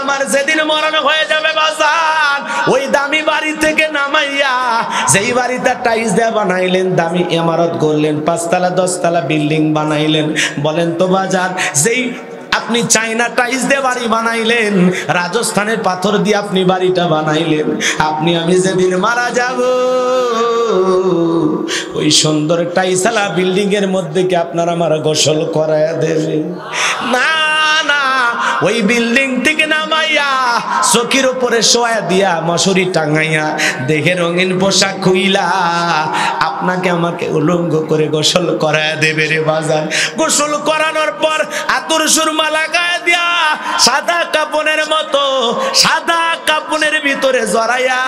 আমার যেদিন মরণ হয়ে যাবে বাজান, ওই দামি বাড়ি থেকে নামাইয়া যেই বাড়িটা টাইলস দিয়ে বানাইলেন, দামি ইমারত করলেন, 5 তলা 10 তলা বিল্ডিং বানাইলেন, বলেন তো বাজান, যেই আপনি চাইনা টাইলস দিয়ে বাড়ি বানাইলেন, রাজস্থানের পাথর দিয়ে আপনি বাড়িটা বানাইলেন, আপনি আমি যেদিন মারা যাব ওই সুন্দর টাইলসওয়ালা বিল্ডিং এর মধ্যে কি আপনার আমার গোসল করায়া দেবে? না না, ওই বিল্ডিং থেকে নামাইয়া চকির উপরে শোয়া দিয়া মশারি টাঙাইয়া দেখে রঙিন পোশাক খুইলা আপনাকে আমাকে উলঙ্গ করে গোসল করায়া দেবে রে বাজার। গোসল করানোর পর আতর সুরমা লাগায় দিয়া সাদা কাপড়ের মতো, সাদা কাপড়ের ভিতরে জড়াইয়া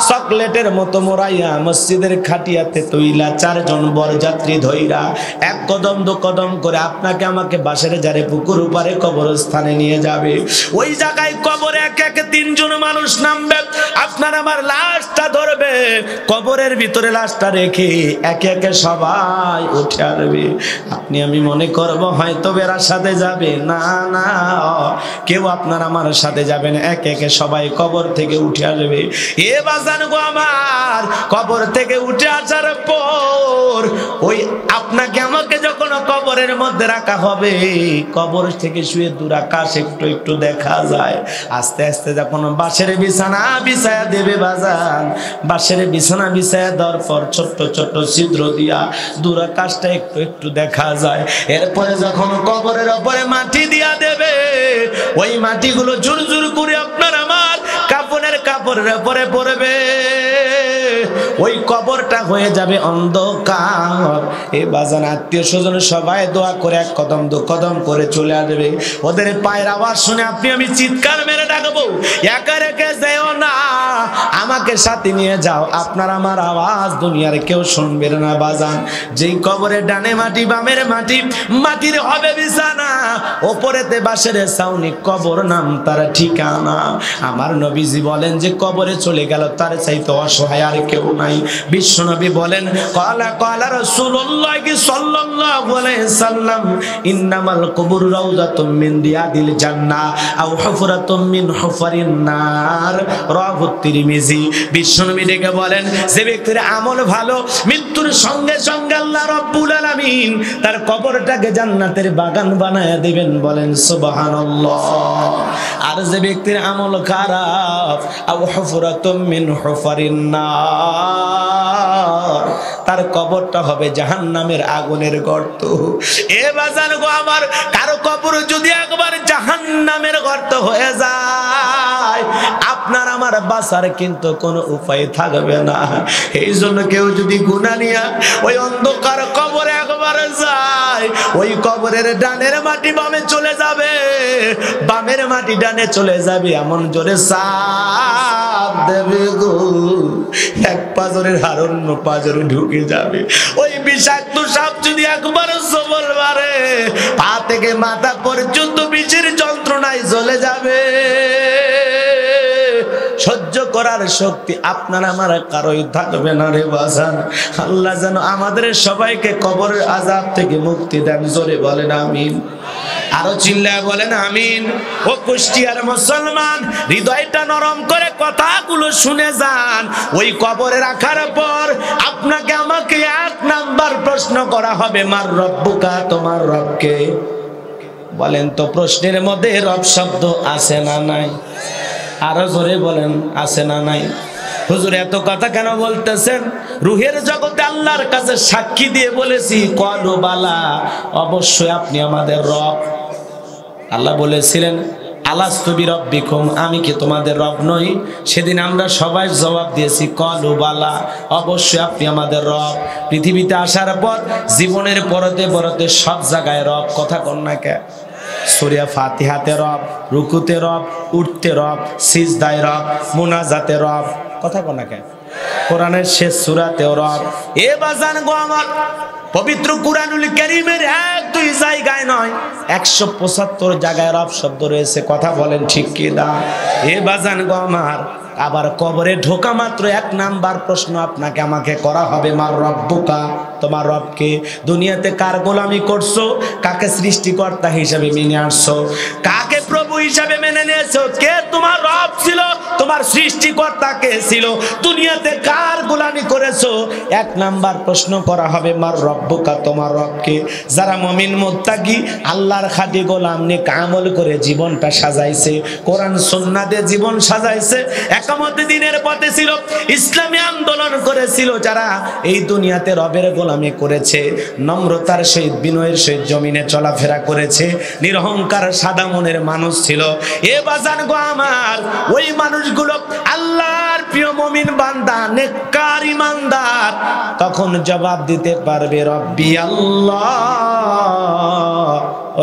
চকলেটের মতো মোড়াইয়া মসজিদের খাটিয়াতে তৈলা 4 জন বরযাত্রী ধইরা 1 কদম 2 কদম করে আপনাকে আমাকে বাসের জারে পুকুর পারে কবরস্থানে নিয়ে যাবে। ওই জায়গায় কবরে এক এক 3 জন মানুষ নামবে, আপনার আমার লাশটা ধরবে, কবরের ভিতরে লাশটা রেখে একে একে সবাই উঠে আসবে। আপনি আমি মনে করব হয়তো বেরার সাথে যাবে, না না, কেউ আপনার আমার সাথে যাবে না, একে একে সবাই কবর থেকে উঠে আসবে। এ বাজান গো আমার, কবর থেকে উঠে আসার পর ওই আপনাকে আমাকে যখন কবরের মধ্যে রাখা হবে, কবর থেকে শুয়ে দূর আকাশ একটু একটু দেখা যায়। আস্তে আস্তে যখন বাঁশের বিছানা বিছায়া দেবে বাজান, বাঁশের বিছানা বিছায়া দেওয়ার পর ছোট্ট ছোট্ট ছিদ্র দিয়া দূর আকাশটা একটু একটু দেখা যায়। এরপরে যখন কবরের উপরে মাটি দিয়া দেবে, ওই মাটিগুলো জোর জোর করে আপনার আমার কাপড়ের উপরে পড়বে, ওই কবরটা হয়ে যাবে অন্ধকার। এই বাজান আত্মীয় স্বজন সবাই দোয়া করে 1 কদম 2 কদম করে চলে আসবে। ওদের পায়ের আওয়াজ শুনে আপনি আমি চিৎকার মেরে ডাকবো, একা রেখে যেও না, আমাকে সাথে নিয়ে যাও। আপনার আমার আওয়াজ দুনিয়ার কেউ শুনবে না বাজান। যেই কবরের ডানে মাটি বামের মাটি, মাটির হবে বিছানা, ওপরেতে বাঁশের ছাউনি, কবর নাম তার ঠিকানা। আমার নবীজি বলেন যে কবরে চলে গেল তার চাইতে অসহায় আর কেউ নাই। বিশ্বনবী বলেন, ক্বালা রাসূলুল্লাহ সাল্লাল্লাহু আলাইহি সাল্লাম, ইন্নামাল কুবুর রাউযাতুম মিন রিয়াদিল জান্নাহ আও হুফরাতুম মিন হুফারিন নার, রাওয়াহু তিরমিজি। বিশ্বনবী ডেকে বলেন, যে ব্যক্তির আমল ভালো, মৃত্যুর সঙ্গে সঙ্গে আল্লাহ রাব্বুল আলামিন তার কবরটাকে জান্নাতের বাগান বানায়া দিবেন, বলেন সুবহানাল্লাহ। আর যে ব্যক্তির আমল খারাপ, আও হুফরাতুম মিন হুফারিন নার, তার কবরটা হবে জাহান্নামের আগুনের গর্ত। এ বাজান গো আমার, কারো কবর যদি একবার জাহান্নামের গর্ত হয়ে যায়, আপনার আমার বাঁচার কিন্তু কোনো উপায় থাকবে না। এই জন্য কেউ যদি গুনাহ নিয়া ওই অন্ধকার কবরে একবার যায়, ওই কবরের ডানের মাটি বামে চলে যাবে, বামের মাটি ডানে চলে যাবে, এমন জোরে সাপ দেবে গো, 1 পাজরের হাড় অন্য পাজরে ঢুকে যাবে। ওই বিষাক্ত সাপ যদি একবার সবল মারে, পা থেকে মাথা পর্যন্ত বিষের যন্ত্রণায় জ্বলে যাবে। সহ্য করার শক্তি আপনার আমার কারোই থাকবে না রে বাজান। আল্লাহ যেন আমাদের সবাইকে কবরের আযাব থেকে মুক্তি দেন, জোরে বলেন আমিন। আরো চিল্লায় বলেন আমিন। ও কুষ্টিয়ার মুসলমান, হৃদয়টা নরম করে কথাগুলো শুনে যান। ওই কবরে রাখার পর আপনাকে আমাকে 1 নাম্বার প্রশ্ন করা হবে, মার রব্বুকা, তোমার রবকে। বলেন তো প্রশ্নের মধ্যে রব শব্দ আছে না নাই? আরো জোরে বলেন, আছে না নাই? হুজুর এত কথা কেন বলতেছেন? রুহের জগতে আল্লাহর কাছে সাক্ষী দিয়ে বলেছি, ক্বালু বালা, অবশ্যই আপনি আমাদের রব। আল্লাহ বলেছিলেন, আলাস্তু বিরব্বিকুম, আমি কি তোমাদের রব নই? সেদিন আমরা সবাই জবাব দিয়েছি, ক্বালু বালা, অবশ্যই আপনি আমাদের রব। পৃথিবীতে আসার পর জীবনের পরতে পরতে সব জায়গায় রব। কথা কন না কে? সূরা ফাতিহাতে রব, রুকুতে রব, উঠতে রব, সিজদায় রব, মুনাজাতে রব। কথা কন না কে? কোরআনের শেষ সূরাতেও রব। এ বাজান গো আমার, পবিত্র কুরআনুল কারীমের 1-2 জায়গায় নয়, 175 জায়গায় রব শব্দ রয়েছে। কথা বলেন ঠিক কি না? এ বাজান গো আমার, আবার কবরে ঢোকা মাত্র 1 নাম্বার প্রশ্ন আপনাকে আমাকে করা হবে, মার রব্বুকা, তোমার রবকে। দুনিয়াতে কার গোলামি করছো? কাকে সৃষ্টিকর্তা হিসেবে মেনে আসছো? কাকে প্রভু হিসাবে মেনে নিয়েছো? কে তোমার রব ছিল? তোমার সৃষ্টিকর্তা কে ছিল? দুনিয়াতে কার গোলামি করেছো? এক নাম্বার প্রশ্ন করা হবে, মার রব্বুকা, তোমার রবকে। যারা মুমিন মুত্তাকি আল্লাহর খাঁটি গোলাম নেক আমল করে জীবনটা সাজাইছে, কোরআন সুন্নাহ দিয়ে জীবন সাজাইছে, একামত দ্বীনের পথে ছিল, ইসলামী আন্দোলন করেছিল, যারা এই দুনিয়াতে রবের গোলামি করেছে, নম্রতার সহিত বিনয়ের সহিত জমিনে চলাফেরা করেছে, নিরহংকার সাদা মনের মানুষ ছিল, এ বাজান গো আমার, ওই মানুষগুলো আল্লাহর প্রিয় মুমিন বান্দা, নেককার ইমানদার, তখন জবাব দিতে পারবে রব্বি আল্লাহ,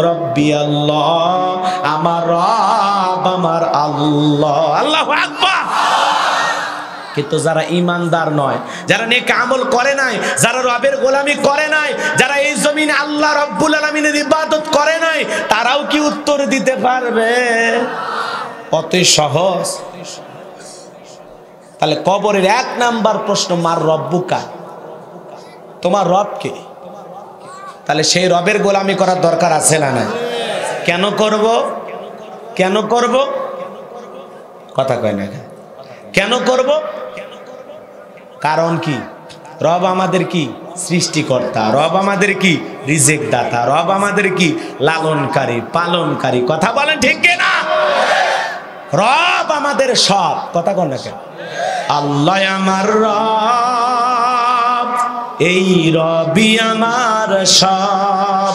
রব্বি আল্লাহ, আমার রব আমার আল্লাহ। আল্লাহু আকবার। কিন্তু যারা ইমানদার নয়, যারা নেক আমল করে নাই, যারা রবের গোলামি করে নাই, যারা এই জমিনে আল্লাহ রব্বুল আলামিনের ইবাদত করে নাই, তারাও কি উত্তর দিতে পারবে? অতি সহজ। তাহলে কবরের এক নাম্বার প্রশ্ন, মার রব্বুকা, তোমার রব কে? তাহলে সেই রবের গোলামি করার দরকার আছে না নাই? কেন করব? কেন করব? কথা কয় না। কেন করব? কারণ কি? রব আমাদের কি? সৃষ্টিকর্তা। রব আমাদের কি? রিজিক দাতা। রব আমাদের কি? লালনকারী, পালনকারী। কথা বলেন ঠিক কিনা? রব আমাদের সব। কথা কন না কেন? আল্লাহ আমার রব, এই রবি আমার সব।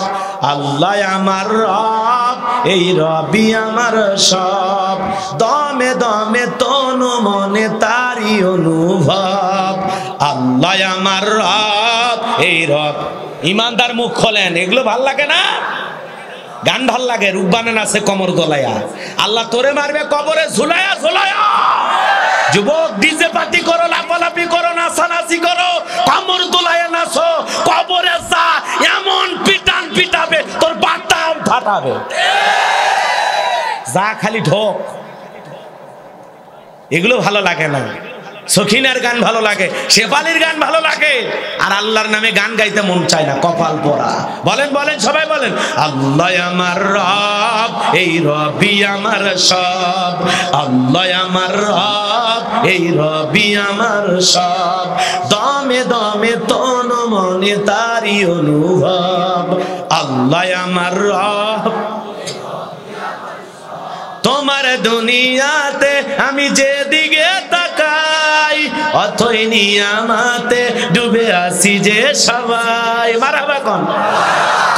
আল্লাহ আমার রব, এই রবি আমার সব। দমে দমে তনু মনে তারি অনুভব। আল্লাহ আমার রব, এই রব। ইমানদার মুখ খোলেন। এগুলো ভাল লাগে না? গান ভাল লাগে, রূপবানান আছে কমর দোলায়া, আল্লাহ তোরে মারবে কবরে ঝুলায়া ঝুলায়া। যুবক, ডিজে পার্টি করো, লাফালাফি করো, নাচানাচি করো, কমর দোলায়া নাচো, কবরে যা এমন পিটান পিটাবে তোর বাটা ফাটাবে। যা খালি ঢোক। এগুলো ভালো লাগে না। সখিনার গান ভালো লাগে, শেফালির গান ভালো লাগে, আর আল্লাহর নামে গান গাইতে মন চায় না। কপাল পোড়া। বলেন বলেন সবাই বলেন, আল্লাহ আমার রব, এই রবি আমার সব। আল্লাহ আমার রব, এই রবি আমার সব। দমে দমে তন মনে তারি অনুভব। আল্লাহ আমার রব। তোমার দুনিয়াতে আমি যেদিকে তাকাই, অথই নিয়ামতে ডুবে আসি যে সবাই। মারহাবা কোন?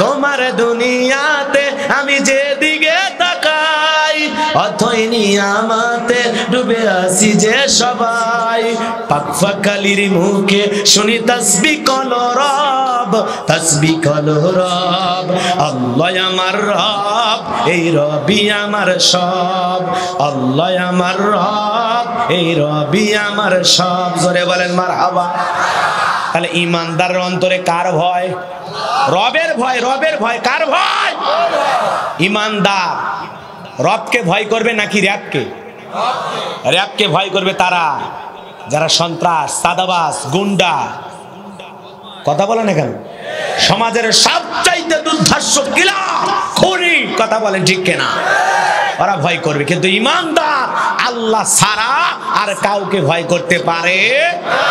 তোমার দুনিয়াতে আমি যেদিকে তাকাই, অথই নিয়ামতে ডুবে আসি যে সবাই। পাক ফাকালির মুখে শুনি তাসবিহ কলো রব, তাসবিহ কলো রব। আল্লাহ আমার রব, এই রবি আমার সব। আল্লাহ আমার রব, এই রবি আমার সব। জোরে বলেন মারহাবা। তাহলে ইমানদারের অন্তরে কার ভয়? রবের ভয়। রবের ভয় কার ভয়? ইমানদার রবকে ভয় করবে নাকি র‍্যাবকে? র‍্যাবকে ভয় করবে তারা যারা সন্ত্রাস, সাদাবাজ, গুন্ডা। কথা বলেন না কেন? সমাজের সবচাইতে দুর্ধর্ষ কিলা খুনি। কথা বলেন ঠিক কিনা? ওরা ভয় করবে। কিন্তু ইমানদার আল্লাহ ছাড়া আর কাউকে ভয় করতে পারে না।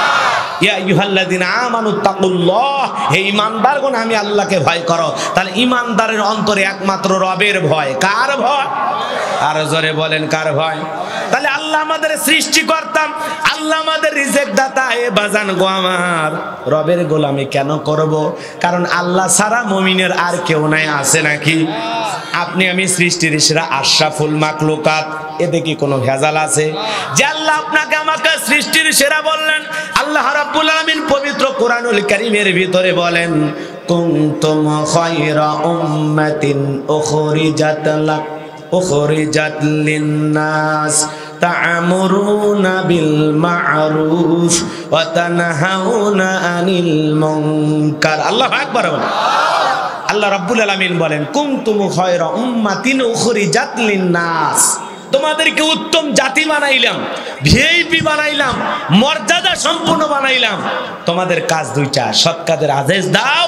ইয়া আইয়ুহাল্লাযিনা আমানুত্তাকুল্লাহ, হে ইমানদারগণ আমি আল্লাহকে ভয় করো। তাহলে ইমানদারের অন্তরে একমাত্র রবের ভয়। কার ভয়? আর জোরে বলেন কার ভয়? তাহলে আল্লাহ আমাদের সৃষ্টিকর্তা, আল্লাহ আমাদের রিজিক দাতা। এ বাজান গো আমার, রবের গোলামি কেন করব? কারণ আল্লাহ ছাড়া মুমিনের আর কেউ নাই। আছে নাকি? আপনি আমি সৃষ্টির সেরা আশরাফুল মাখলুকাত, এতে কি কোনো ভেজাল আছে? যে আল্লাহ আপনাকে আমাকে সৃষ্টির সেরা বললেন, আল্লাহ রাব্বুল আলামিন পবিত্র কোরআনুল কারীমের ভিতরে বলেন, কুনতুম খায়রা উম্মাতিন উখরিজাত লাক উখরিজাত লিন-নাস তা'মুরুনা বিল মা'রুফ ওয়া তানহাউনা আনিল মুনকার। আল্লাহু আকবার। আল্লাহ রাব্বুল আলামিন বলেন, কুনতুম খায়রা উম্মাতিন উখরিজাত লিন-নাস, তোমাদেরকে উত্তম জাতি বানাইলাম, ভিআইপি বানাইলাম, মর্যাদা সম্পন্ন বানাইলাম। তোমাদের কাজ দুইটা, সৎ কাজের আদেশ দাও,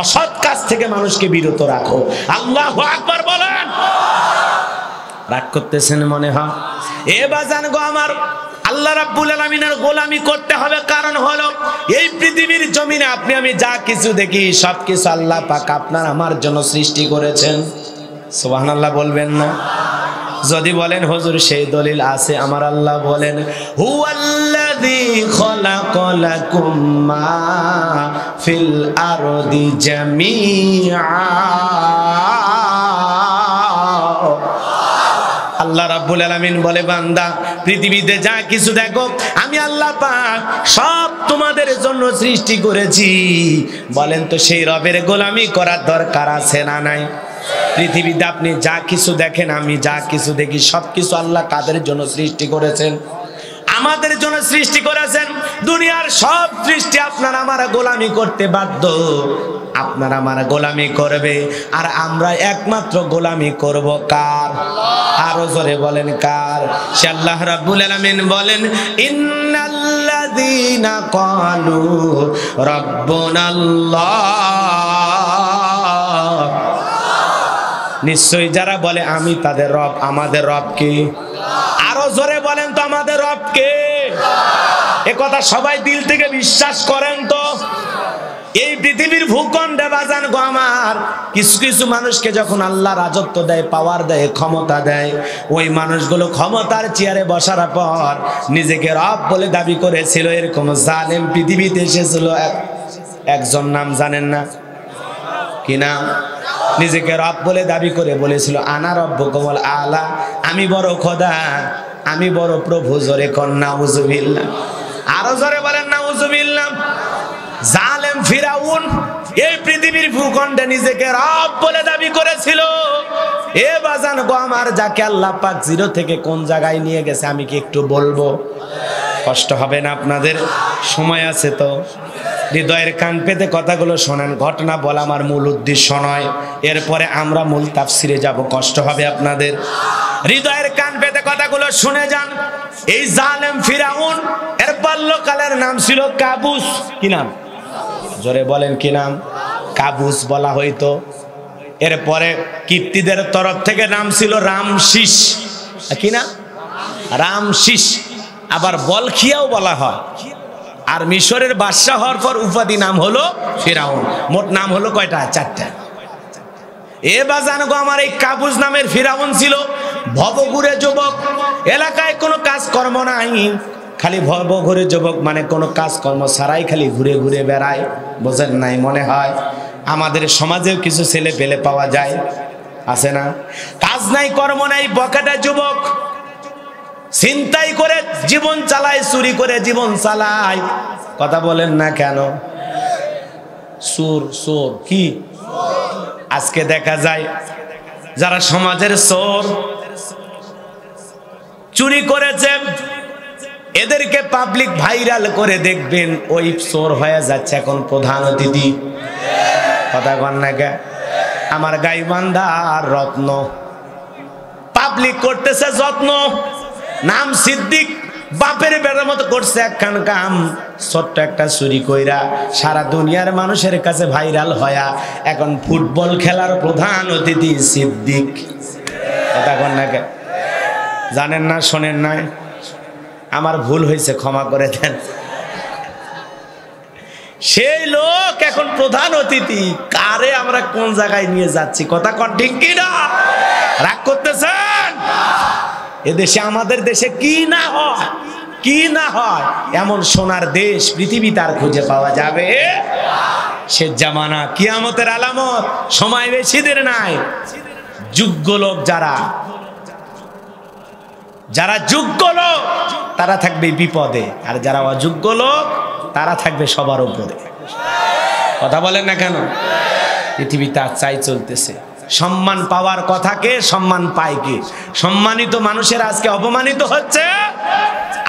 অসৎ কাজ থেকে মানুষকে বিরত রাখো। আল্লাহু আকবার বলেন। রাগ করতেছেন মনে হয়। এ বাজান গো আমার, আল্লাহ রাব্বুল আলামিনের গোলামি করতে হবে, কারণ হলো এই পৃথিবীর জমিনে আপনি আমি যা কিছু দেখি সবকিছু আল্লাহ পাক আপনার আমার জন্য সৃষ্টি করেছেন। সুবহানাল্লাহ বলবেন না? যদি বলেন হুজুর সেই দলিল আছে, আমার আল্লাহ বলেন হুয়াল্লাযী খালাকালাকুম মা ফিল আরদি জামিআ। আল্লাহ রাব্বুল আলামিন বলে বান্দা পৃথিবীতে যা কিছু দেখো আমি আল্লাহ পাক সব তোমাদের জন্য সৃষ্টি করেছি। বলেন তো সেই রবের গোলামি করার দরকার আছে না নাই? পৃথিবীতে আপনি যা কিছু দেখেন, আমি যা কিছু দেখি সবকিছু আল্লাহ কাদের জন্য সৃষ্টি করেছেন? আমাদের জন্য সৃষ্টি করেছেন। দুনিয়ার সব সৃষ্টি আপনার আমার গোলামি করতে বাধ্য, আপনার আমার গোলামি করবে, আর আমরা একমাত্র গোলামি করব কার? আরো জোরে বলেন কার? সে আল্লাহ রাব্বুল আলামিন বলেন ইন্নাল্লাযীনা ক্বালু রাব্বুনাল্লাহ, নিশ্চয়ই যারা বলে আমি তাদের রব, আমাদের রব কে? আরো জোরে বলেন তো আমাদের রব কে? এ কথা সবাই দিল থেকে বিশ্বাস করেন তো? এই পৃথিবীর ভূখণ্ডে বাজান গো আমার, কিছু কিছু মানুষকে যখন আল্লাহ রাজত্ব দেয়, পাওয়ার দেয়, ক্ষমতা দেয়, ওই মানুষগুলো ক্ষমতার চেয়ারে বসার পর নিজেকে রব বলে দাবি করেছিল। এরকম জালেম পৃথিবীতে এসেছিল। একজন নাম জানেন না? কি নাম? নিজেকে রব বলে দাবি করে বলেছিল আনা রব্বুকুমুল আলা, আমি বড় খোদা, আমি বড় প্রভু। জোরে কর নাউজুবিল্লাহ। আরো জোরে বলেন নাউজুবিল্লাহ। জালেম ফিরাউন এই পৃথিবীর ভূখণ্ডে নিজেকে রব বলে দাবি করেছিল। এ বাজান গো আমার, যাকে আল্লাহ পাক জিরো থেকে কোন জায়গায় নিয়ে গেছে আমি কি একটু বলবো? কষ্ট হবে না আপনাদের? সময় আছে তো? হৃদয়ের কান পেতে কথাগুলো শোনেন। ঘটনা বলা আমার মূল উদ্দেশ্য নয়, এরপরে আমরা মূল তাফসিরে যাব। কষ্ট হবে আপনাদের? হৃদয়ের কান পেতে কথাগুলো শুনে যান। এই জালেম ফিরাউন এর বাল্যকালের নাম ছিল কাবুস। কি নাম? জোরে বলেন কি নাম? কাবুস বলা হইতো। এরপরে কীর্তিদের তরফ থেকে নাম ছিল রামশিস। কি না? রামশিস। আবার বলখিয়াও বলা হয়। আর মিশরের বাদশা হওয়ার পর উপাধি নাম হলো ফিরাউন। মোট নাম হলো কয়টা? 4টা। এ বাজান গো আমার, এই কাবুস নামের ফিরাউন ছিল ভবঘুরে যুবক। এলাকায় কোনো কাজকর্ম নাই, খালি ভবঘুরে যুবক, মানে কোনো কাজকর্ম ছাড়াই খালি ঘুরে ঘুরে বেড়ায়। বোঝেন নাই মনে হয়? আমাদের সমাজেও কিছু ছেলে পেলে পাওয়া যায়, আছে না? কাজ নাই, কর্ম নাই, বকেটা যুবক, ছিনতাই করে জীবন চালায়, চুরি করে জীবন চালায়। কথা বলেন না কেন? চোর চোর কি? আজকে দেখা যায় যারা সমাজের চোর, চুরি করেছে, এদেরকে পাবলিক ভাইরাল করে দেখবেন ওই চোর হয়ে যাচ্ছে এখন প্রধান অতিথি। কথা কন না কে? আমার গাইবান্ধার রত্ন পাবলিক করতেছে যত্ন, নাম সিদ্দিক, বাপের বেড়ার মতো করছে একখান কাম, ছোট্ট একটা চুরি কইরা সারা দুনিয়ার মানুষের কাছে ভাইরাল হয়া এখন ফুটবল খেলার প্রধান অতিথি সিদ্দিক। কথা কন না কে? জানেন না, শোনেন নাই? আমার ভুল হয়েছে, ক্ষমা করে দেন। সেই লোক এখন প্রধান অতিথি। কারে আমরা কোন জায়গায় নিয়ে যাচ্ছি? কথা কন ঠিক কি না? রাগ করতেছেন? এদেশে, আমাদের দেশে কি না হয়, কি না হয়, এমন সোনার দেশ পৃথিবীতে আর খুঁজে পাওয়া যাবে? সে জামানা কিয়ামতের আলামত, সময় বেশি দের নাই। যোগ্য লোক যারা, যারা যোগ্য লোক তারা থাকবে বিপদে, আর যারা অযোগ্য লোক তারা থাকবে সবার উপরে। কথা বলেন না কেন? পৃথিবীতে আর চাই চলতেছে। সম্মান পাওয়ার কথাকে সম্মান পায় কি? সম্মানিত মানুষের আজকে অপমানিত হচ্ছে,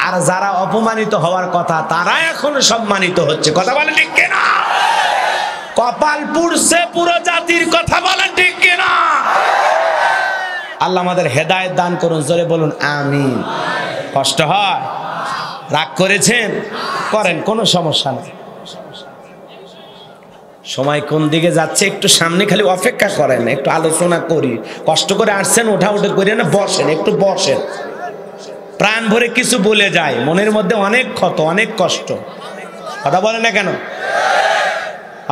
আর যারা অপমানিত হওয়ার কথা তারা এখন সম্মানিত হচ্ছে। কথা বলেন ঠিক কিনা? কপাল পুড়ছে পুরো জাতির। কথা বলেন ঠিক কিনা? আল্লাহ আমাদের হেদায়েত দান করুন। জোরে বলুন আমিন। কষ্ট হয়? রাগ করেছেন? করেন, কোনো সমস্যা নেই। সময় কোন দিকে যাচ্ছে একটু সামনে খালি অপেক্ষা করেন, একটু আলোচনা করি। কষ্ট করে আসছেন, ওঠা উঠে করি না, বসেন, একটু বসেন। প্রাণ ভরে কিছু বলে যায়, মনের মধ্যে অনেক ক্ষত, অনেক কষ্ট। কথা বলে না কেন?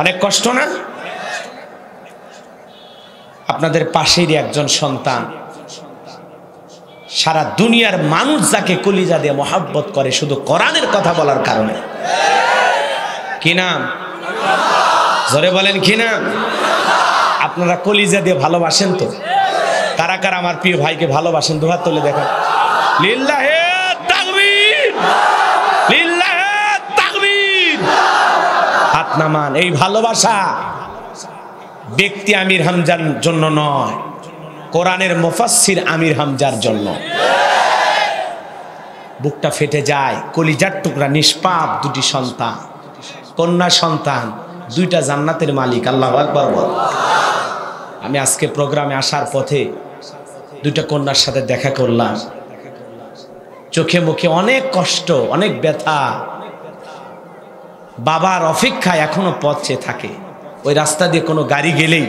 অনেক কষ্ট না? আপনাদের পাশেরই একজন সন্তান, সারা দুনিয়ার মানুষ যাকে কলিজা দিয়ে মহাব্বত করে শুধু কোরআনের কথা বলার কারণে। কি নাম? জোরে বলেন কি নাম? আপনারা কলিজা দিয়ে ভালোবাসেন তো? কারা কারা আমার প্রিয় ভাইকে ভালোবাসেন? দুহাত তুলে দেখেন। লিল্লাহে তাকবীর, লিল্লাহে তাকবীর। হাত নামান। এই ভালোবাসা ব্যক্তি আমির হামজার জন্য নয়, কোরআনের মুফাসসির আমির হামজার জন্য। বুকটা ফেটে যায়, কলিজার টুকরা নিষ্পাপ দুটি সন্তান, কন্যা সন্তান, দুইটা জান্নাতের মালিক। আল্লাহু আকবার বল। আমি আজকে প্রোগ্রামে আসার পথে দুইটা কন্যার সাথে দেখা করলাম। চোখে মুখে অনেক কষ্ট, অনেক ব্যথা। বাবার অপেক্ষায় এখনো পথ চেয়ে থাকে। ওই রাস্তা দিয়ে কোনো গাড়ি গেলেই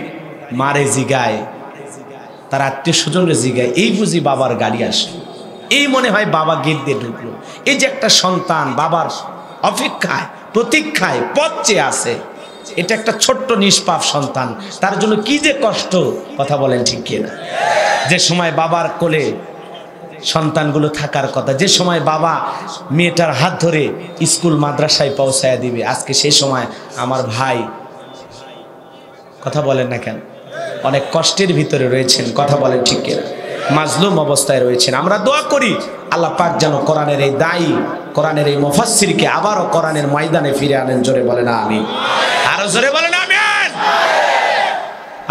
মারে জিগায়, তার আত্মীয় স্বজনরে জিগায়, এই বুঝি বাবার গাড়ি আসলো, এই মনে হয় বাবা গেট দিয়ে ঢুকলো। এই যে একটা সন্তান বাবার অপেক্ষায়, প্রতীক্ষায় পথ চেয়ে আছে, এটা একটা ছোট্ট নিষ্পাপ সন্তান, তার জন্য কি যে কষ্ট। কথা বলেন ঠিক কিনা? যে সময় বাবার কোলে সন্তানগুলো থাকার কথা, যে সময় বাবা মেয়েটার হাত ধরে স্কুল মাদ্রাসায় পৌঁছায় দিবে, আজকে সেই সময় আমার ভাই, কথা বলেন না কেন, অনেক কষ্টের ভিতরে রয়েছেন। কথা বলেন ঠিক কিনা? মাজলুম অবস্থায় রয়েছেন। আমরা দোয়া করি আল্লাহ পাক যেন কোরআনের এই দায়ী, কোরআনের এই মুফাসসিরকে আবারও কোরআনের ময়দানে ফিরে আনেন। জোরে বলেন আমিন। আরো জোরে বলেন আমিন।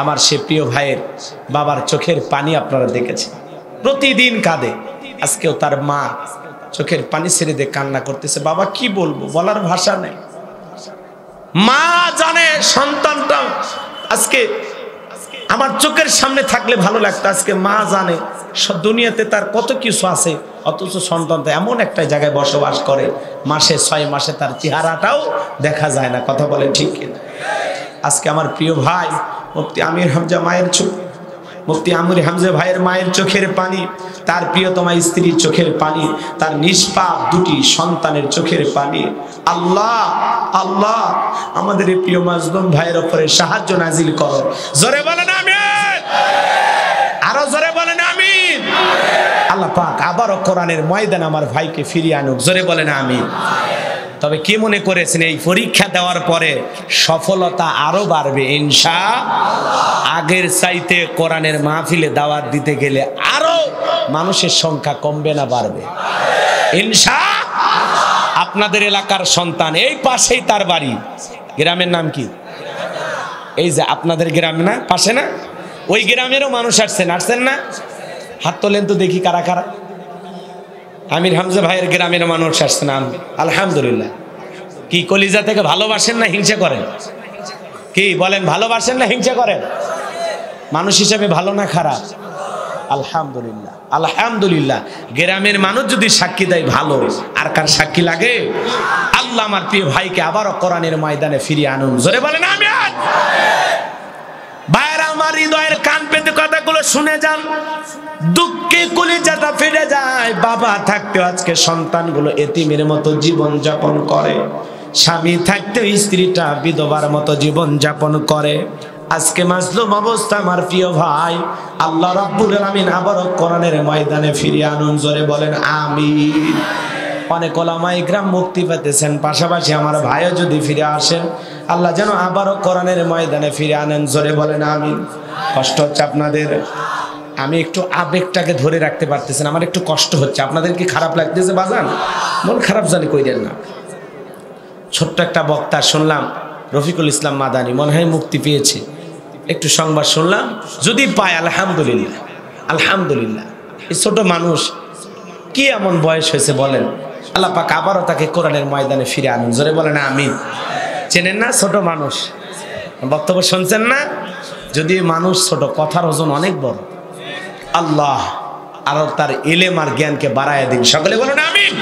আমার সে প্রিয় ভাইয়ের বাবার চোখের পানি আপনারা দেখেছেন, প্রতিদিন কাঁদে। আজকেও তার মা চোখের পানি ছেড়ে দিয়ে কান্না করতেছে। বাবা কি বলবো, বলার ভাষা নেই। মা জানে সন্তানটা আজকে আমার চোখের সামনে থাকলে ভালো লাগতো, আজকে মা জানে দুনিয়াতে তার কত কিছু আছে, অথচ সন্তানটা এমন একটা জায়গায় বসবাস করে, মাসে 6 মাসে তার চেহারাটাও দেখা যায় না। কথা বলেন ঠিক কিনা? আজকে আমার প্রিয় ভাই মুফতি আমির হামজা মায়ের চোখ, মুফতি আমির হামজা ভাইয়ের মায়ের চোখের পানি, তার প্রিয়তমা স্ত্রীর চোখের পানি, তার নিষ্পাপ দুটি সন্তানের চোখের পানি। আল্লাহ আল্লাহ আমাদের এই প্রিয় মাজলুম ভাইয়ের উপরে সাহায্য নাজিল করো। জোরে বলেন আমিন। আরো জোরে বলেন আমিন। আল্লাহ পাক আবারও কোরআনের ময়দানে আমার ভাইকে ফিরিয়ে আনুক। জোরে বলেন আমিন। তবে কি মনে করেছেন এই পরীক্ষা দেওয়ার পরে সফলতা আরো বাড়বে ইনশাআল্লাহ। আগের চাইতে কোরআনের মাহফিলে দাওয়াত দিতে গেলে আরো মানুষের সংখ্যা কমবে না বাড়বে ইনশাআল্লাহ। আপনাদের এলাকার সন্তান, এই পাশেই তার বাড়ি, গ্রামের নাম কি? এই যে আপনাদের গ্রাম না, পাশে না, ওই গ্রামেরও মানুষ আসছেন, আসছেন না? হাত তোলেন তো দেখি কারা কারা। আমির হামজা ভাইয়ের গ্রামের মানুষ আসছেন, আলহামদুলিল্লাহ। কি কলিজা থেকে ভালোবাসেন না হিংসা করেন? কি বলেন, ভালোবাসেন না হিংসা করেন? মানুষ হিসেবে ভালো না খারাপ? আলহামদুলিল্লাহ আলহামদুলিল্লাহ। গ্রামের মানুষ যদি সাক্ষী দেয় ভালো, আর কার সাক্ষী লাগে? আল্লাহ আমার প্রিয় ভাইকে আবারও কোরআনের ময়দানে ফিরিয়ে আনুন। জোরে বলেন আমিন। ভাইরা আমার হৃদয়ের কান পেতে কথাগুলো শুনে যান। দুঃখে কলিজাটা ফেটে যায়। বাবা থাকতে আজকে সন্তানগুলো এতিমের মতো জীবন যাপন করে, স্বামী থাকতে স্ত্রীটা বিধবার মতো জীবন যাপন করে। আজকে মাজলুম অবস্থা আমার প্রিয় ভাই, আল্লাহ রাব্বুল আলামিন আবারও কোরআনের ময়দানে ফিরিয়ে আনুন। জোরে বলেন আমিন। অনেক ওলামায়ে ইকরাম মুক্তি পেতেছেন, পাশাপাশি আমার ভাইও যদি ফিরে আসেন, আল্লাহ যেন আবারও কোরআনের ময়দানে ফিরে আনেন। জোরে বলেন আমিন। কষ্ট হচ্ছে আপনাদের, আমি একটু আবেগটাকে ধরে রাখতে পারতেছেন, আমার একটু কষ্ট হচ্ছে। আপনাদের কি খারাপ লাগতেছে বাজান? মন খারাপ জানি কইরেন না। ছোট্ট একটা বক্তা শুনলাম, রফিকুল ইসলাম মাদানী, মনে হয় মুক্তি পেয়েছে। একটু সংবাদ শুনলাম, যদি পায় আলহামদুলিল্লাহ আলহামদুলিল্লাহ। এই ছোট মানুষ, কি এমন বয়স হয়েছে বলেন? আল্লাহ পাক আবারও তাকে কোরআনের ময়দানে ফিরে আনুন। জোরে বলেন আমিন। চেনেন না ছোট মানুষ? বক্তব্য শুনছেন না? যদি মানুষ ছোট, কথার ওজন অনেক বড়। আল্লাহ আরো তার ইলম আর জ্ঞানকে বাড়ায় দিন। সকলে বলুন আমিন।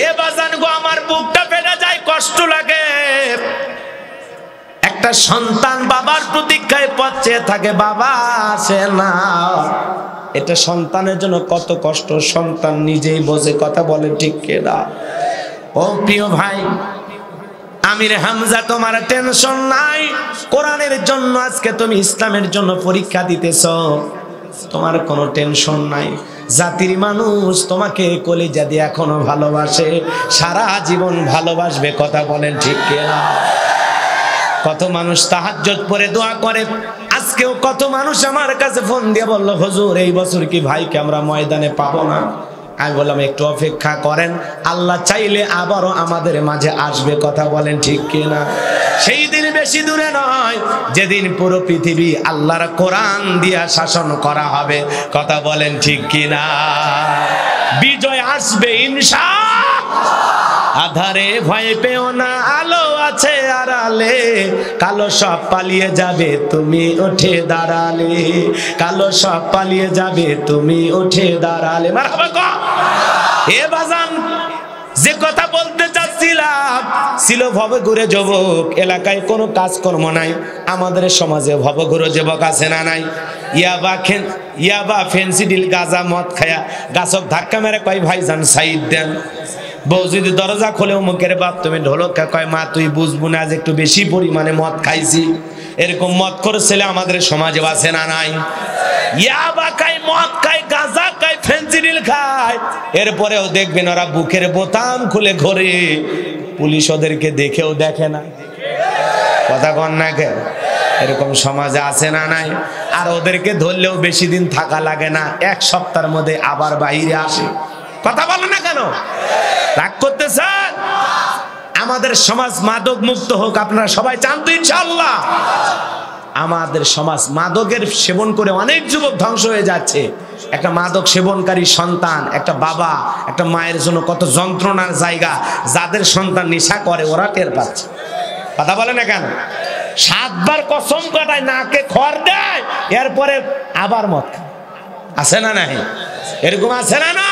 এ বাজান গো, আমার বুকটা ফেটে যায়, কষ্ট লাগে। একটা সন্তান বাবার প্রতীক্ষায় পথ চেয়ে থাকে, বাবা আসে না। এটা সন্তানের জন্য কত কষ্ট, সন্তান নিজেই বোঝে। কথা বলে ঠিক কিনা? ও প্রিয় ভাই, আমির হামজা, তোমার টেনশন নাই। কোরআনের জন্য আজকে তুমি ইসলামের জন্য পরীক্ষা দিতেছ, তোমার কোনো টেনশন নাই। জাতির মানুষ তোমাকে কলিজা দিয়ে এখনো ভালোবাসে, সারা জীবন ভালোবাসবে। কথা বলেন ঠিক কিনা? কত মানুষ তাহাজ্জুদ পড়ে দোয়া করে। আজকেও কত মানুষ আমার কাছে ফোন দিয়ে বলল, হুজুর এই বছর কি ভাইকে আমরা ময়দানে পাবো না? আমি বললাম একটু অপেক্ষা করেন, আল্লাহ চাইলে আবারও আমাদের মাঝে আসবে। কথা বলেন ঠিক কিনা? সেই দিন বেশি দূরে নয়, যেদিন পুরো পৃথিবী আল্লাহর কোরআন দিয়া শাসন করা হবে। কথা বলেন ঠিক কিনা? বিজয় আসবে ইনশাআল্লাহ। আধারে ভয় পেও না, আলো আছে আড়ালে, কালো সব পালিয়ে যাবে তুমি উঠে দাঁড়ালে, কালো সব পালিয়ে যাবে তুমি উঠে দাঁড়ালে। মারহাবা কও। এ বাজান, যে কথা বলতে চাচ্ছিলাম ছিল ভবঘুরে যুবক। এলাকায় কোনো কাজকর্ম নাই, আমাদের সমাজে ভবঘুরে যুবক আছে না নাই? ইয়াবা ফেন্সিডিল গাঁজা মদ খায়া গাছক ধাক্কা মেরে কয় ভাইজান সাইড দেন। বউ যদি দরজা খোলে মুখের বাপ তুমি ঢোলকা কয় মা তুই বুঝবো না, আজ একটু বেশি পরিমাণে মদ খাইছি। এরকম মদ করে ছেলে আমাদের সমাজে আছে না নাই? ইয়াবা খায়, মদ খায়, গাঁজা খায়, ফেন্সিডিল খায়, এরপরেও দেখবেন ওরা বুকের বোতাম খুলে ঘোরে। পুলিশ ওদেরকে দেখেও দেখে না। কথা কন না কে? এরকম সমাজে আছে না নাই? আর ওদেরকে ধরলেও বেশি দিন থাকা লাগে না, এক সপ্তাহের মধ্যে আবার বাইরে আসে। কথা বলে না কেন? রাগ করতেছেন? আমাদের সমাজ মাদক মুক্ত হোক, আপনারা সবাই চান তো ইনশাআল্লাহ? আমাদের সমাজ মাদকের সেবন করে অনেক যুবক ধ্বংস হয়ে যাচ্ছে। একটা মাদক সেবনকারী সন্তান, একটা বাবা, একটা মায়ের জন্য কত যন্ত্রণার জায়গা। যাদের সন্তান নেশা করে ওরা টের পাচ্ছে। কথা বলে না কেন? 7 বার কসম কাটায়, নাকে খড় দেয়, এরপরে আবার মদ খায়। আছে না নাই? এরকম আছে না না?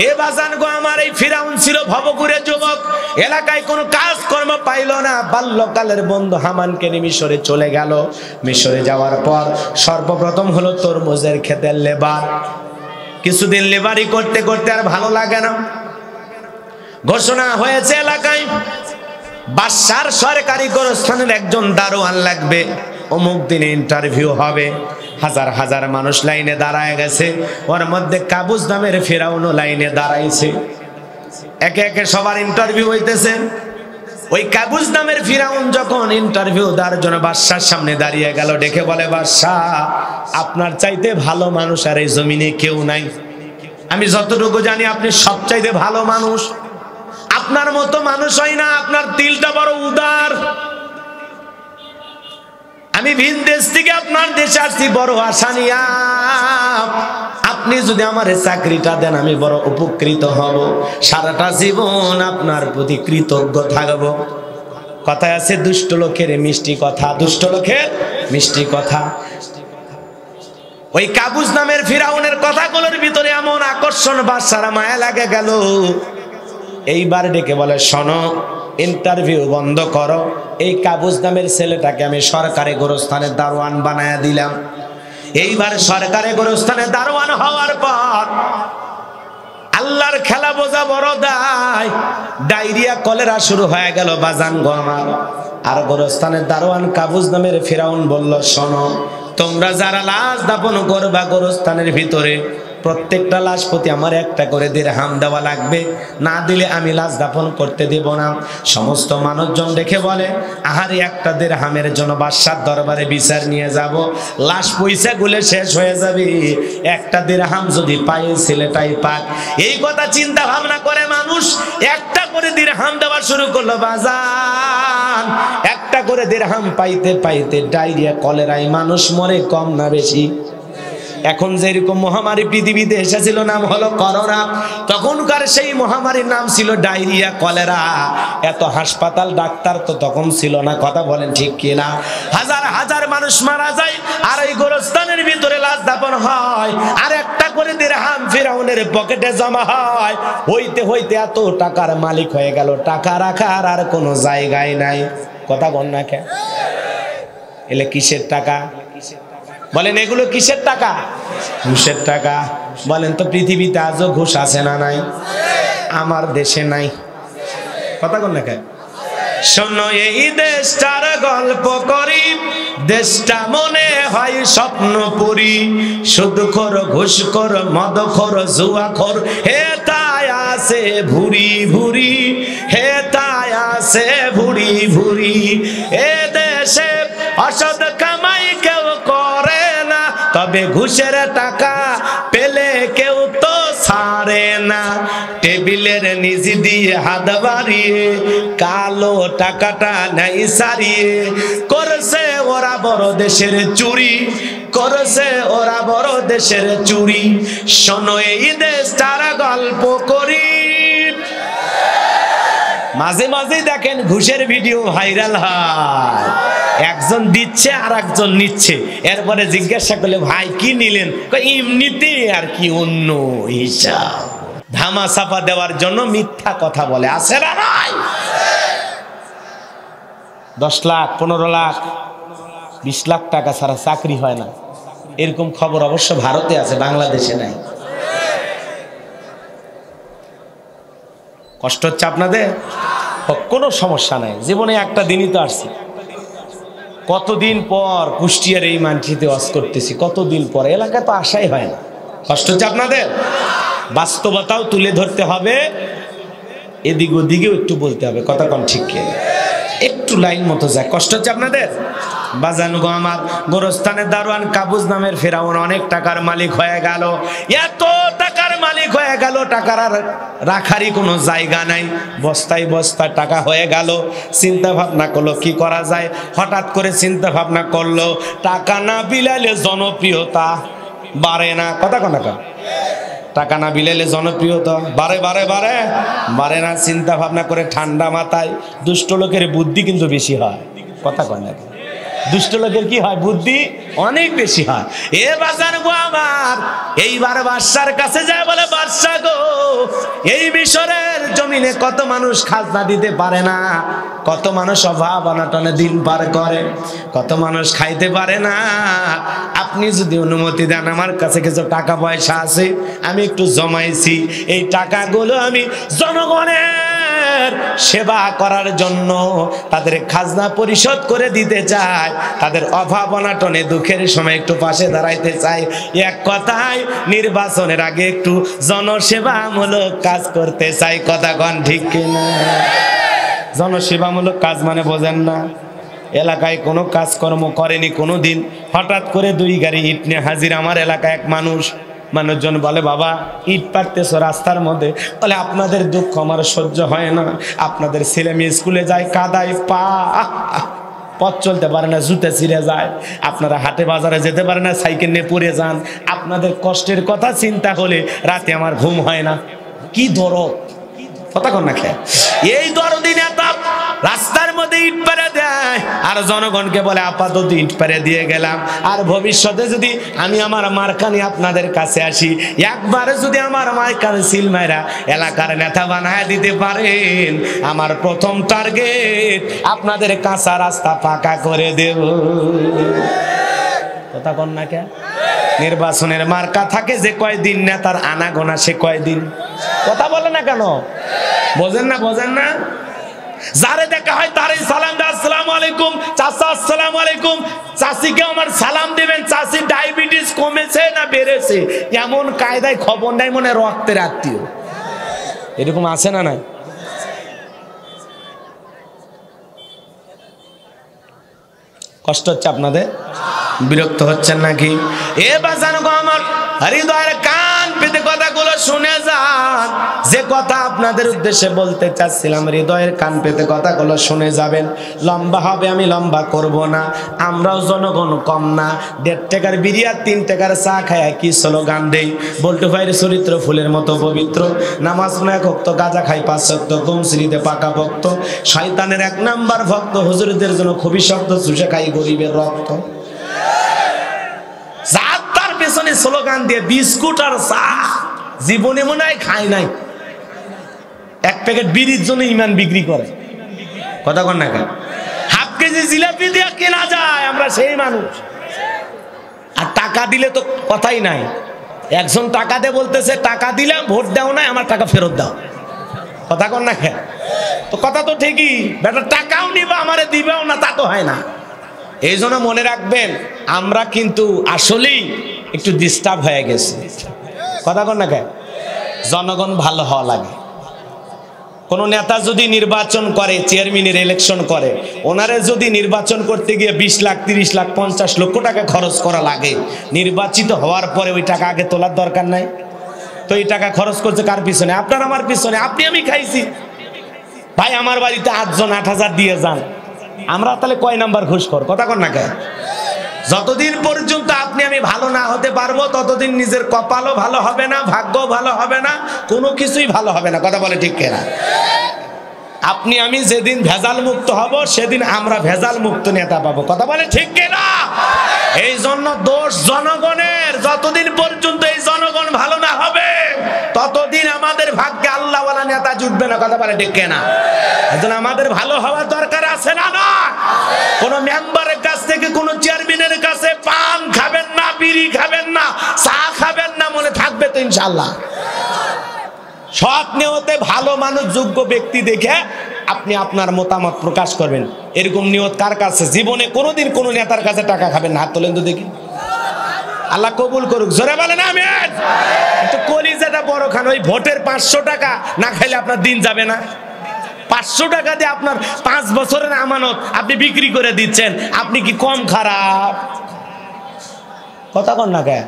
এ বাজান গো, আমার এই ফিরাউন ছিল ভবঘুরে যুবক, এলাকায় কোনো কাজকর্ম পাইল না। বাল্যকালের বন্ধু হামানকে নিয়ে মিশরে চলে গেল। মিশরে যাওয়ার পর সর্বপ্রথম হলো তরমুজের ক্ষেতের লেবার। কিছুদিন লেবারি করতে করতে আর ভালো লাগে না, ঘোষণা হয়েছে এলাকায় বাদশার সরকারি গোরস্থানের একজন দারোয়ান লাগবে, অমুক দিনে ইন্টারভিউ হবে। হাজার হাজার মানুষ লাইনে দাঁড়ায় গেছে, ওর মধ্যে কাবুস নামের ফিরাউনও লাইনে দাঁড়াইছে। একে একে সবার ইন্টারভিউ হইতেছে। ওই কাবুস নামের ফিরাউন যখন ইন্টারভিউ দেওয়ার জন্য বাদশার সামনে দাঁড়িয়ে গেল, ডেকে বলে, বাদশাহ আপনার চাইতে ভালো মানুষ আর এই জমিনে কেউ নাই। আমি যতটুকু জানি আপনি সবচাইতে ভালো মানুষ, আপনার মতো মানুষ হয় না, আপনার দিলটা বড় উদার। আমি ভিন দেশ থেকে আপনার দেশে আসছি বড় আশা নিয়া, আপনি যদি আমার চাকরিটা দেন আমি বড় উপকৃত হব, সারাটা জীবন আপনার প্রতি কৃতজ্ঞ থাকব। কথায় আছে দুষ্ট লোকের মিষ্টি কথা, দুষ্ট লোকের মিষ্টি কথা। ওই কাবুস নামের ফিরাউনের কথাগুলোর ভিতরে এমন আকর্ষণ, বাদশার মায়া লাগে গেল। এইবার ডেকে বলে, শোনো, ইন্টারভিউ বন্ধ করো। এই কাবুস নামের ছেলেটাকে আমি সরকারি গোরস্থানের দারোয়ান বানায়া দিলাম। এইবার সরকারি গোরস্থানের দারোয়ান হওয়ার পর আল্লাহর খেলা বোঝা বড় দায়, ডায়রিয়া কলেরা শুরু হয়ে গেল বাজান গো আমার। আর গোরস্থানের দারোয়ান কাবুস নামের ফিরাউন বলল, শোনো, তোমরা যারা লাশ দাফন করবা গোরস্থানের ভিতরে, প্রত্যেকটা লাশ প্রতি আমার একটা করে দিরহাম দেওয়া লাগবে, না দিলে আমি লাশ দাফন করতে দেব না। সমস্ত মানুষজন দেখে বলে, আহারে একটা দিরহামের জন্য বাদশার দরবারে বিচার নিয়ে যাব, লাশ পয়সা গুলে শেষ হয়ে যাবে, একটা দিরহাম যদি পাই ছেলেটাই পাক। এই কথা চিন্তা ভাবনা করে মানুষ একটা করে দিরহাম দেওয়া শুরু করলো। বাজান, একটা করে দিরহাম পাইতে পাইতে ডায়রিয়া কলেরায় মানুষ মরে কম না বেশি। এখন যেরকম মহামারী পৃথিবীতে এসেছিল, নাম হলো করোনা, তখনকার সেই মহামারীর নাম ছিল ডায়রিয়া কলেরা। এত হাসপাতাল ডাক্তার তো তখন ছিল না। কথা বলেন ঠিক কিনা? হাজার হাজার মানুষ মারা যায়, আর এই গোরস্থানের ভিতরে লাশ দাফন হয়, আর একটা করে দিরহাম ফিরাউনের পকেটে জমা হয়। হইতে হইতে এত টাকার মালিক হয়ে গেল, টাকা রাখার আর কোনো জায়গায় নাই। কথা বল না কে? এলে কিসের টাকা? বলেন এগুলো কিসের টাকা? ঘুষের টাকা। বলেন তো পৃথিবীতে আজও ঘুষ আছে না নাই? আমার দেশে নাই। কথা কোন না? শোনো এই দেশটার গল্প করি, দেশটা মনে হয় স্বপ্নপুরী। সুদখোর, ঘুষখোর, মদখোর, জুয়াখোর, হে তাই আছে ভুরি ভুরি, হে তাই আছে ভুরি ভুরি। এ দেশে অসৎ কামাই কেউ করে না, তবে ঘুষের টাকা পেলে কেউ তো ছাড়ে না। টেবিলের নিচ দিয়ে হাত বাড়িয়ে কালো টাকাটা নাই সারিয়ে করছে ওরা বড় দেশের চুরি, করছে ওরা বড় দেশের চুরি। শোনো এই দেশটার গল্প করি। মাঝে মাঝে দেখেন ঘুষের ভিডিও ভাইরাল হয়, একজন দিচ্ছে আর একজন নিচ্ছে, এরপরে জিজ্ঞাসা করলে ভাই কি নিলেন? এমনিতে আর কি, অন্য হিসাব। ধামা চাপা দেওয়ার জন্য মিথ্যা কথা বলে, আছে না নাই? 10 লাখ 15 লাখ 20 লাখ টাকা ছাড়া চাকরি হয় না, এরকম খবর অবশ্য ভারতে আছে, বাংলাদেশে নাই। কষ্ট হচ্ছে আপনাদের? কোনো সমস্যা নাই, জীবনে একটা দিনই তো আসছি। কতদিন পর কুষ্টিয়ার এই মানচিত্রে ওয়াজ করতেছি, কতদিন পর, এলাকায় তো আসাই হয় না। কষ্ট হচ্ছে আপনাদের? বাস্তবতাও তুলে ধরতে হবে, এদিক ওদিকেও একটু বলতে হবে, কথা কম ঠিক কে একটু লাইন মতো যায়। কষ্ট হচ্ছে আপনাদের? বাজান গো আমার, গোরস্থানের দারোয়ান কাবুজ নামের ফেরাউন অনেক টাকার মালিক হয়ে গেল, এত টাকার মালিক হয়ে গেল, টাকার আর রাখারই কোনো জায়গা নাই, বস্তায় বস্তা টাকা হয়ে গেল। চিন্তা ভাবনা করলো কি করা যায়, হঠাৎ করে চিন্তা ভাবনা করলো টাকা না বিলাইলে জনপ্রিয়তা বাড়ে না। কথা কোন না? টাকা না বিলাইলে জনপ্রিয়তা বাড়ে বাড়ে বাড়ে বাড়ে না। চিন্তা ভাবনা করে ঠান্ডা মাথায়, দুষ্ট লোকের বুদ্ধি কিন্তু বেশি হয়। কথা কয় না? দুষ্ট লোকের কি হয়? বুদ্ধি অনেক বেশি হয়। এ বাজার গো আমার, এইবার বাদশার কাছে যায়, বলে বাদশা গো, এই মিশরের জমিনে কত মানুষ খাজনা দিতে পারে না, কত মানুষ অভাব অনটনে দিন পার করে, কত মানুষ খাইতে পারে না। আপনি যদি অনুমতি দেন, আমার কাছে কিছু টাকা পয়সা আছে, আমি একটু জমাইছি, এই টাকাগুলো আমি জনগণের সেবা করার জন্য তাদের খাজনা পরিশোধ করে দিতে চাই, তাদের অভাব অনটনে দুঃখের সময় একটু পাশে দাঁড়াইতে চাই। এক কথায় নির্বাচনের আগে একটু জনসেবামূলক কাজ করতে চাই। কথা কন ঠিক কিনা? জনসেবামূলক কাজ মানে বোঝেন না? এলাকায় কোনো কাজকর্ম করেনি কোনো দিন, হঠাৎ করে 2 গাড়ি ইট নিয়ে হাজির আমার এলাকায় এক মানুষজন বলে বাবা ইট পাড়তেছো রাস্তার মধ্যে, বলে আপনাদের দুঃখ আমার সহ্য হয় না, আপনাদের ছেলে মেয়ে স্কুলে যায় কাদায়, পথ চলতে পারে না, জুতে ছিঁড়ে যায়, আপনারা হাটে বাজারে যেতে পারে না, সাইকেল নিয়ে পড়ে যান, আপনাদের কষ্টের কথা চিন্তা হলে রাতে আমার ঘুম হয় না। কি দরদ! কথা কন না খেয়ে এই দরদি নেতা রাস্তার মধ্যে ইট পেরে দেয়, আর জনগণকে বলে আপাতত ইট পেরে দিয়ে গেলাম, আর ভবিষ্যতে যদি আমি আমার মার্কানি আপনাদের কাছে আসি, একবারে যদি আমার মার্কানি সিল মাইরা এলাকার নেতা বানায় দিতে পারেন, আমার প্রথম টার্গেট আপনাদের কাঁচা রাস্তা পাকা করে দেব। কথা কন না কে? নির্বাচনের মার্কা থাকে যে কয়দিন, নেতার আনাগোনা সে কয়দিন। কথা বলে না কেন? বোঝেন না? বোঝেন না? যারে দেখা হয় তারে সালাম দেয়, আসসালামু আলাইকুম চাচা, আসসালামু আলাইকুম চাচিকে আমার সালাম দিবেন, চাচি ডায়াবেটিস কমেছে না বেড়েছে, এমন কায়দায় খবর নাই, মনে রক্তের আত্মীয়। এরকম আছে না নাই? কষ্ট হচ্ছে আপনাদের? বিরক্ত হচ্ছেন নাকি? এ বাজানো গো আমার, হৃদয়ের কান পেতে কথাগুলো শুনে যান। যে কথা আপনাদের উদ্দেশ্যে বলতে চাচ্ছিলাম, হৃদয়ের কান পেতে কথাগুলো শুনে যাবেন। লম্বা হবে, আমি লম্বা করব না, আমরাও জনগণ কম না। 1.5 টাকার বিড়ি আর 3 টাকার চা খায় কি স্লোগান দেই, বল্টু ভাইয়ের চরিত্র ফুলের মতো পবিত্র, নামাজ না ভক্ত, গাঁজা খাই 5 ওয়াক্ত, কম শ্রীতে পাকা ভক্ত, শয়তানের 1 নাম্বার ভক্ত, হুজুরদের জন্য খুবই শক্ত, চুষে খাই গরিবের রক্ত। তার পেছনে স্লোগান দিয়ে বিস্কুট আর চা জীবনে মনে হয় খায় নাই, 1 প্যাকেট বিড়ির জন্য ইমান বিক্রি করে। কথা কন না কেন? হাফ কেজি জিলাপি দিয়ে কেনা যায়, আমরা আমরা সেই মানুষ। আর টাকা দিলে তো কথাই নাই। একজন টাকা দিয়ে বলতেছে টাকা দিলাম, ভোট দাও না, আমার টাকা ফেরত দাও। কথা কন না খেয়ে তো, কথা তো ঠিকই, বেটা টাকাও নিবা আমারে দিবেও না, তা তো হয় না। এই জন্য মনে রাখবেন, আমরা কিন্তু আসলেই একটু ডিস্টার্ব হয়ে গেছি। কথা কন না খেয়ে, জনগণ ভালো হওয়া লাগে। কোন নেতা যদি নির্বাচন করে, চেয়ারম্যানের ইলেকশন করে, ওনারে যদি নির্বাচন করতে গিয়ে 20 লাখ 30 লাখ 50 লক্ষ টাকা খরচ করা লাগে, নির্বাচিত হওয়ার পরে ওই টাকা আগে তোলার দরকার নাই তো? এই টাকা খরচ করছে কার পিছনে? আপনার আমার পিছনে। আপনি আমি খাইছি ভাই, আমার বাড়িতে 8 জন 8,000 দিয়ে যান, আমরা তাহলে কয় নাম্বার ঘুষখোর? কথা কন না কে? যতদিন পর্যন্ত আপনি আমি ভালো না হতে পারবো, ততদিন নিজের কপালও ভালো হবে না, ভাগ্য ভালো হবে না, কোনো কিছুই ভালো হবে না। কথা বলে ঠিক কিনা? আপনি আমি যেদিন ভেজাল মুক্ত হব, সেদিন আমরা ভেজাল মুক্ত নেতা পাবো। কথা বলে ঠিক কিনা? এই জন্য দোষ জনগণের। যতদিন পর্যন্ত এই জনগণ ভালো না হবে, ততদিন আমাদের ভাগ্যে আল্লাহওয়ালা নেতা জুটবে না। কথা বলে ঠিক কিনা? এখন আমাদের ভালো হওয়ার দরকার আছে না? না, কোন মেম্বারের কাছ থেকে, কোন চেয়ারম্যানের কাছে পান খাবেন না, বিড়ি খাবেন না, চা খাবেন না, মনে থাকবে তো ইনশাআল্লাহ। সৎ নিয়তে ভালো মানুষ, যোগ্য ব্যক্তি দেখে আপনি আপনার মতামত প্রকাশ করবেন। এরকম নিয়ত কার কাছে? জীবনে কোনোদিন কোন নেতার কাছে টাকা খাবেন না। হাত তোলেন তো দেখি। আল্লাহ কবুল করুক, জোরে বলেন আমিন। তো কলিজাটা বড় খান, ওই ভোটের 500 টাকা না খাইলে আপনার দিন যাবে না। 500 টাকা দিয়ে আপনার 5 বছরের আমানত আপনি বিক্রি করে দিচ্ছেন, আপনি কি কম খারাপ? কথা কন না কে?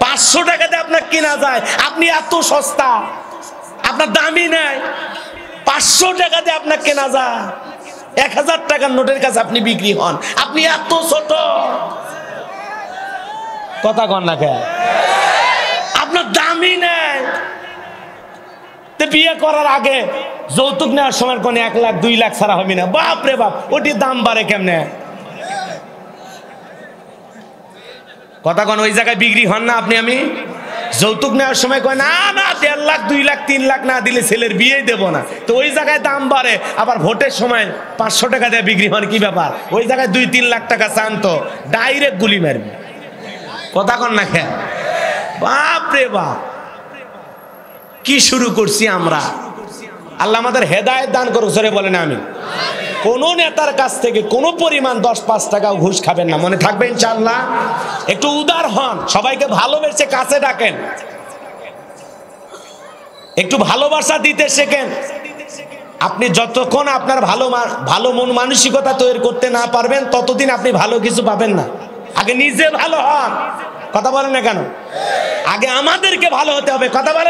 500 টাকাতে আপনার কিনা যায়, আপনি এত সস্তা, আপনার দামই নাই। 500 টাকাতে আপনার কেনা যায়, 1000 টাকার নোটের কাছে আপনি বিক্রি হন, আপনি এত ছোট। কথা কন না কে? আপনার দামই নাই। বিয়ে করার আগে যৌতুক নেওয়ার সময় কোন 1 লাখ 2 লাখ ছাড়া হবে না। বাপ রে বাপ, ওটির দাম বাড়ে কেমনে? কথা কন, ওই জায়গায় বিক্রি হন না আপনি আমি? যৌতুক নেওয়ার সময় কয় না না 1.5 লাখ 2 লাখ 3 লাখ না দিলে ছেলের বিয়েই দেবো না, তো ওই জায়গায় দাম বাড়ে। আবার ভোটের সময় 500 টাকা দিয়ে বিক্রি হন, কি ব্যাপার? ওই জায়গায় 2-3 লাখ টাকা চান তো ডাইরেক্ট গুলি মারবে। কথা কন না খেয়ে? বাপ রে বাপ, কি শুরু করছি আমরা! আল্লাহ আমাদের হেদায়েত দান করুক, জোরে বলেন আমিন। কোন নেতার কাছ থেকে কোনো পরিমাণ 10-5 টাকাও ঘুষ খাবেন না, মনে থাকবে ইনশাআল্লাহ। একটু উদার হন, সবাইকে ভালোবেসে কাছে ডাকেন, একটু ভালোবাসা দিতে শেখেন। আপনি যতক্ষণ আপনার ভালো মন মানসিকতা তৈরি করতে না পারবেন, ততদিন আপনি ভালো কিছু পাবেন না। আগে নিজে ভালো হন। কথা বলেন না কেন? আগে আমাদেরকে ভালো হতে হবে। কথা বলেন।